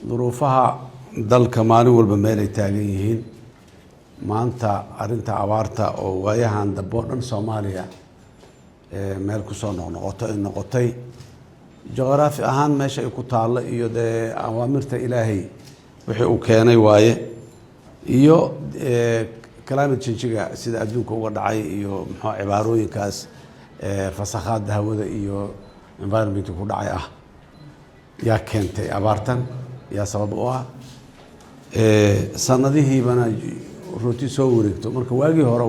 ظروفها dalka maalin walba meel ay taagan yihiin maanta arinta abaarta oo waayahan dambe oo dhan Soomaaliya meel ku soo noqotay geography ahaan meesha ay ku taalo iyo awaamirta Ilaahay wixii uu keenay waaye iyo climate change-ga sida adduunka uga dhacay iyo maxaa cibaarooyinkaas fasaxaada hawada iyo environment ku dhacay yaa keentay abaartan yaa sabab u ah sanadihii bana runtii soo wareegto marka waagii hore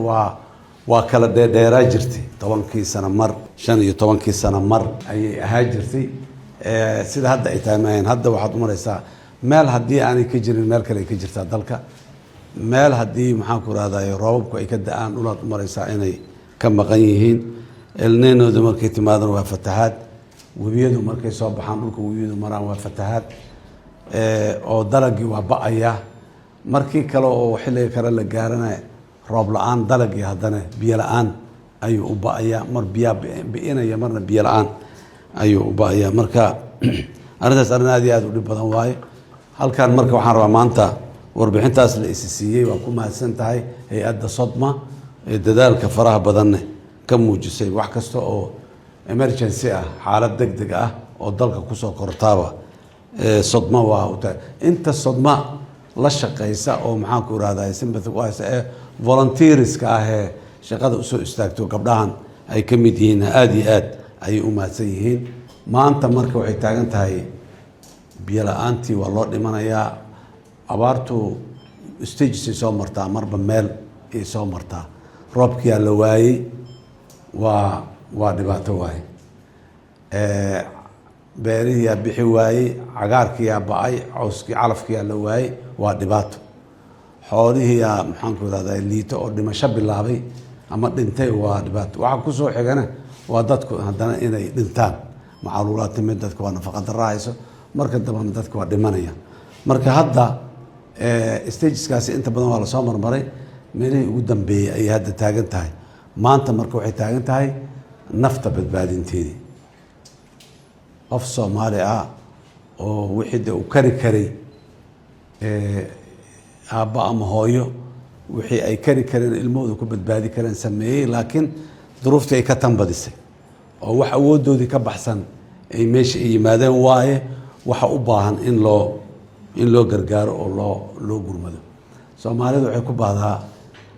waa kala dheeraa jirtay 10 sano mar 15 sano mar ayay ahaa jirtay sida hadda ay taamayn hadda waxaad u maraysaa meel hadii aanay ka jirin meel kale ka jirtaa dalka meel hadii maxaan ku raadayo roobabku ay ka da'aan dhulaad u maraysaa inay ka maqan yihiin El Niño markay timaadaan waa fatahaad wabiyadu markay soo baxaan dhulka wabiyadu maraan waa fatahaad oo dalagii waa ba'aya markii kale oo xilliga kale la gaaranayo roob la'aan dalagii haddana biyo la'aan ayuu u ba'aya mar biyo bi'inaya marna biyo la'aan ayuu u ba'aya marka arintaas aad iyo aad u dhib badan waaye halkan marka waxaan rabaa maanta warbixintaas la isisiiyay waa ku mahadsan tahay hay'adda Sodma ee dadaalka faraha badan ka muujisay wax kasta oo emergency xaalad degdeg oo dalka ku soo kortaaba Sodma waa inta Sodma la shaqeysa oo maxaan ku raadaay sympathy wise volunteers ka shaqada u soo istaagto gabdhahan ay ka mid yihiin aad iyo aad ay u mahadsan yihiin maanta marka waxay taagan tahay biyo la'aantii waa loo dhimanayaa abaartu stages soo martaa marba meel ay soo martaa roobkii la waayay waa dhibaato waay beerihi bixi waayay cagaarkii ba'ay cawskii calafkii la waayay waa dhibaato xoolihii maxaan ku raadayay liito oo dhimasho bilaabay ama dhintay waa dhibaato waxa ku soo xigana waa dadku haddana inay dhintaan macluulaad timid dadku waa nafaqo darro hayso marka dambana dadku waa dhimanaya marka hadda stageskaasi inta badan waa la soo marmaray meelihii ugu dambeeyay ay hadda taagan tahay maanta marka waxay taagan tahay nafta badbaadinteedii qof Soomaali oo wixii uu kari karay aabba ama hooyo wixii ay kari kareen ilmoodu ku badbaadi kareen sameeyay laakiin duruuftii ay ka tanbadisay oo wax awoodoodii ka baxsan ay meesha yimaadeen waaye waxa u baahan in loo gargaaro oo loo gurmado Soomaalidu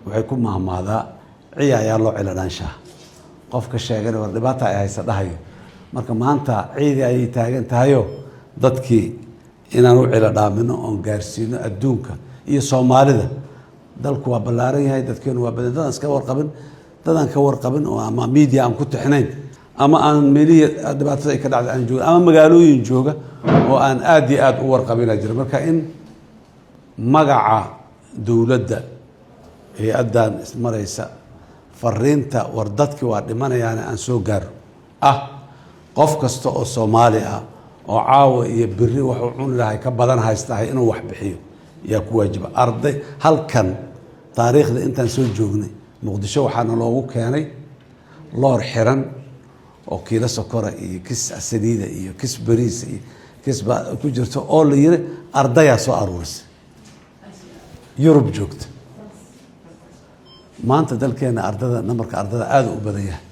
waxay ku maamaadaa ciyaaya loo ciladaanshaa qofka sheegay war dhibaato ay haysa dhahayo marka maanta ciidi ay taagan tahayo dadkii inaan u ciladhaamino oo gaarsiino adduunka iyo Soomaalida dalku waa ballaaran yahay dadkeenu waa badan dadaan iska warqabin dadaan ka warqabin oo ama media aan ku tixnayn ama aan meeliya dhibaatada ay ka dhacday aan joogo ama magaalooyin jooga oo aan aad iyo aad u warqabina jira marka in magaca dawladda hay'addan ismaraysa fariinta war dadkii waa dhimanayaan aan soo gaaro qof kasta oo Soomaali oo caawa iyo biri wuxuu cuni lahay ka badan haystahay inuu wax bixiyo yaa ku waajiba arday halkan taariikhda intaan soo joognay Muqdisho waxaana loogu keenay loor xiran oo kiilo sokora iyo kis saliida iyo kis bariis iyo kis ku jirto oo la yiri ardaya soo aruurisay Yurub joogta maanta dalkeena ardada namarka ardada aad u badan yahay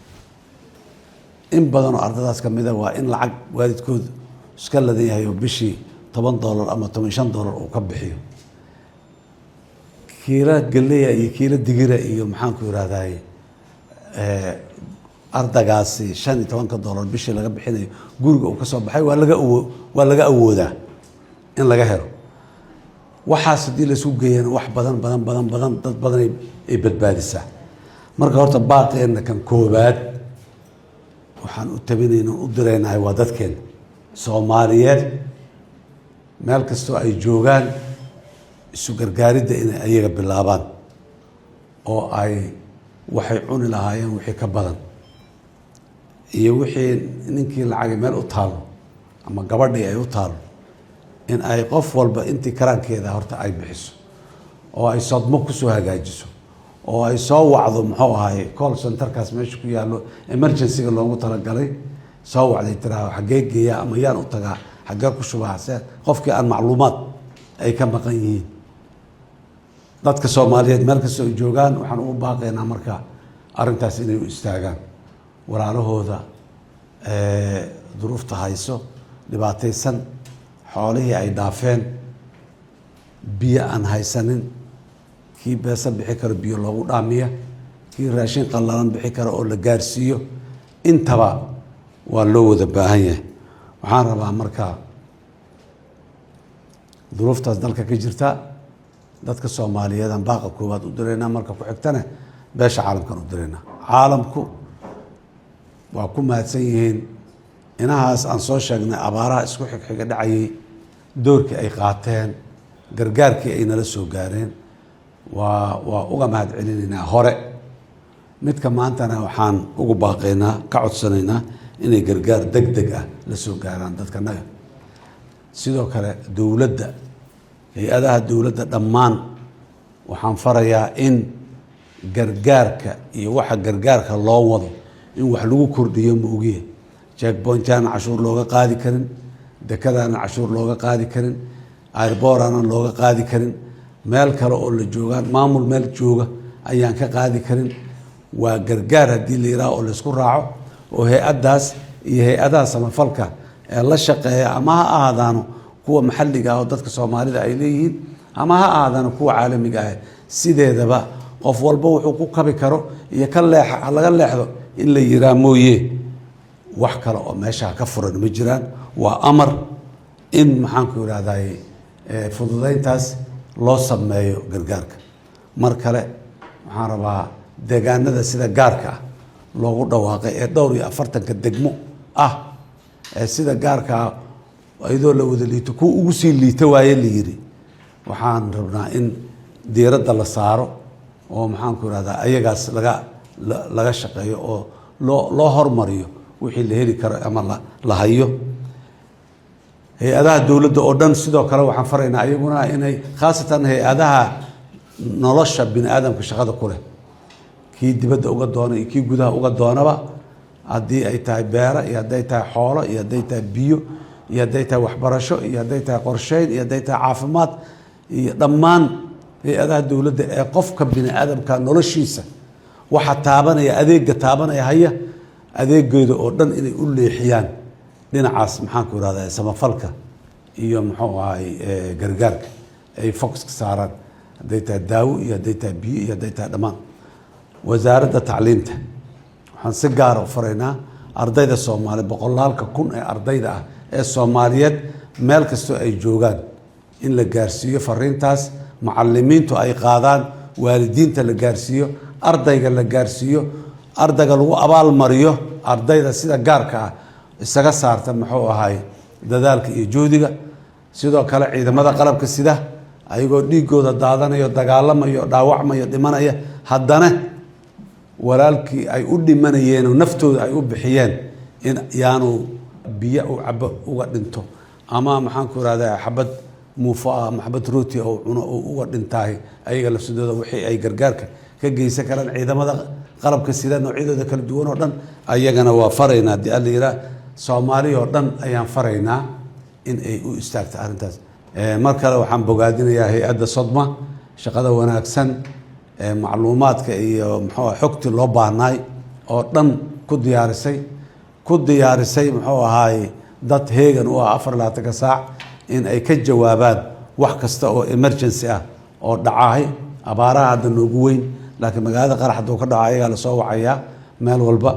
in badan oo ardadaas ka mid waa in lacag waalidkood iska ladan yahay oo bishii $10 ama $15 uu ka bixiyo kiila galeeya iyo kiila digira iyo maxaan ku raadaay ardagaasi $15 bishii laga bixinayo guriga uu ka soo baxay waa laga awoodaa in laga helo waxaas hadii la isku geeyana wax badan dad badan ay badbaadisaa marka horta baaqeena kan koobaad waxaan u tabinaynaa u diraynahay waa dadkeena Soomaaliyeed meel kastoo ay joogaan isu gargaaridda inay ayaga bilaabaan oo ay waxay cuni lahaayeen wixii ka badan iyo wixii ninkii lacag meel u taalo ama gabadhii ay u taalo in ay qof walba intii karaankeeda horta ay bixiso oo ay Sodmo ku soo hagaajiso oo ay soo wacdo muxuu ahaay call centerkaas meesha ku yaalo emergency-ga loogu talagalay soo wacday tiraa xageegeeya ama yaan u tagaa xagee ku shubaa qofkii aan macluumaad ay ka maqan yihiin dadka Soomaaliyeed meel kasta ay joogaan waxaan u baaqaynaa marka arrintaas inay u istaagaan walaalahooda duruufta hayso dhibaataysan xoolihii ay dhaafeen biyo aan haysanin kii beesa bixi karo biyo loogu dhaamiya kii raashin qallalan bixi karo oo la gaarsiiyo intaba waa loo wada baahan yahay waxaan rabaa marka duruuftaas dalka ka jirta dadka Soomaaliyeed aan baaqa koowaad u direynaa marka ku xigtana beesha caalamkan u direynaa caalamku waa ku mahadsan yihiin inahaas aan soo sheegnay abaaraha isku xigxiga dhacayay doorkii ay qaateen gargaarkii ay nala soo gaareen waa uga mahad celinaynaa hore midka maantana waxaan ugu baaqaynaa ka codsanaynaa inay gargaar degdeg ah la soo gaaraan dadkanaga sidoo kale dowladda hay-adaha dowladda dhammaan waxaan farayaa in gargaarka iyo waxa gargaarka loo wado in wax lagu kordhiyo ma ogiye checkpointaan cashuur looga qaadi karin dekadaan cashuur looga qaadi karin airborana looga qaadi karin meel kale oo la joogaan maamul meel jooga ayaan ka qaadi karin waa gargaar haddii la yidhaaho oo laysku raaco oo hay-addaas iyo hay-adaha samafalka ee la shaqeeya ama ha ahaadaano kuwa maxalliga ah oo dadka Soomaalida ay leeyihiin ama ha ahaadaano kuwa caalamiga ah sideedaba qof walba wuxuu ku kabi karo iyo ka laga leexdo in la yiraa mooye wax kale oo meesha ka furan ma jiraan waa amar in maxaan ku yiraahdaa fududeyntaas loo sameeyo gargaarka mar kale waxaan rabaa deegaanada sida gaarka ah loogu dhawaaqay ee dhowr iyo 40 degmo ah ee sida gaarka ah ayadoo la wada liito ku ugu sii liito waaye la yiri waxaan rabnaa in diiradda la saaro oo maxaan ku yiraahdaa ayagaas laga shaqeeyo oo loo hormariyo wixii la heli karo ama la hayo hay-adaha dowladda oo dhan sidoo kale waxaan faraynaa ayaguna inay khaasatan hay-adaha nolosha bini aadamka shaqada ku leh kii dibadda uga doona iyo kii gudaha uga doonaba haddii ay tahay beera iyo hadday tahay xoolo iyo hadday tahay biyo iyo hadday tahay waxbarasho iyo hadday tahay qorsheyn iyo hadday tahay caafimaad iyo dhammaan hay-adaha dowladda ee qofka bini aadamka noloshiisa waxa taabanaya adeega taabanaya haya adeegooda oo dhan inay u leexiyaan dhinacaas maxaan ku yiraahdaa samafalka iyo muxuu ahay gargaarka ay focus ka saaraan hadday tahay daawo iyo hadday tahay biyo iyo hadday tahay dhammaan wasaaradda tacliinta waxaan si gaar ah u faraynaa ardayda Soomaaliyeed boqolaalka kun ee ardayda ah ee Soomaaliyeed meel kastoo ay joogaan in la gaarsiiyo fariintaas macallimiintu ay qaadaan waalidiinta la gaarsiiyo ardayga la gaarsiiyo ardayga lagu abaal mariyo ardayda sida gaarka ah isaga saarta muxuu ahay dadaalka iyo joodiga sidoo kale ciidamada qalabka sida ayagoo dhiigooda daadanayo dagaalamayo dhaawacmayo dhimanaya haddana walaalkii ay u dhimanayeen oo naftooda ay u bixiyeen in yaanu biyo u cabo uga dhinto ama maxaan ku yiraahdaa xabad muufa maxbad rooti oo cuno oo uga dhintaay ayaga lafsadooda wixii ay gargaarka ka geysan karaan ciidamada qalabka sida noocyadooda kala duwan oo dhan ayagana waa faraynaa hadii alla yiraahdo Soomaaliya oo dhan ayaan faraynaa in ay u istaagto arrintaas mar kale waxaan bogaadinayaa hay-adda Sodma shaqada wanaagsan macluumaadka iyo muxuu xogti loo baahnay oo dhan ku diyaarisay muxuu ahaay dad heegan u ah 24 saac in ay ka jawaabaan wax kasta oo emergency ah oo dhacahay abaaraha hadda noogu weyn laakiin magaalada qarax haduu ka dhaco ayaga la soo wacayaa meel walba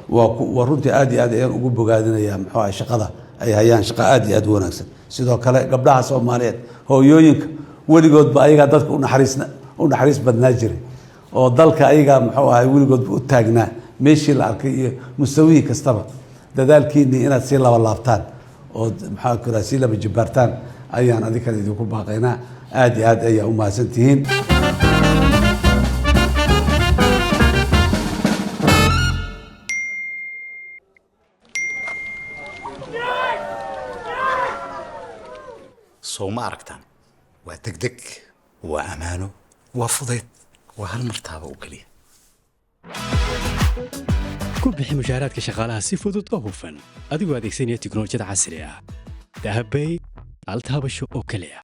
waa runtii aad iyo aad ayaan ugu bogaadinayaa muxuu ahay shaqada ay hayaan shaqo aad iyo aad u wanaagsan sidoo kale gabdhaha Soomaaliyeed hooyooyinka weligoodba ayaga dadka u naxariis badnaa jiray oo dalka ayaga muxuu ahay weligoodba u taagnaa meeshii la arkay iyo mustawihi kastaba dadaalkiina inaad si laba laabtaan oo maxaa ku raasi laba jibaartaan ayaan adika idinku baaqaynaa aad iyo aad ayaa u mahadsantihiin soo ma aragtaan waa degdeg waa amaano waa fudeed waa hal martaaba oo kaliya ku bixi mushaaraadka shaqaalaha si fudud oo hufan adigoo adeegsanaya tiknoolajiyada casriga ah dahabbay hal taabasho oo keliya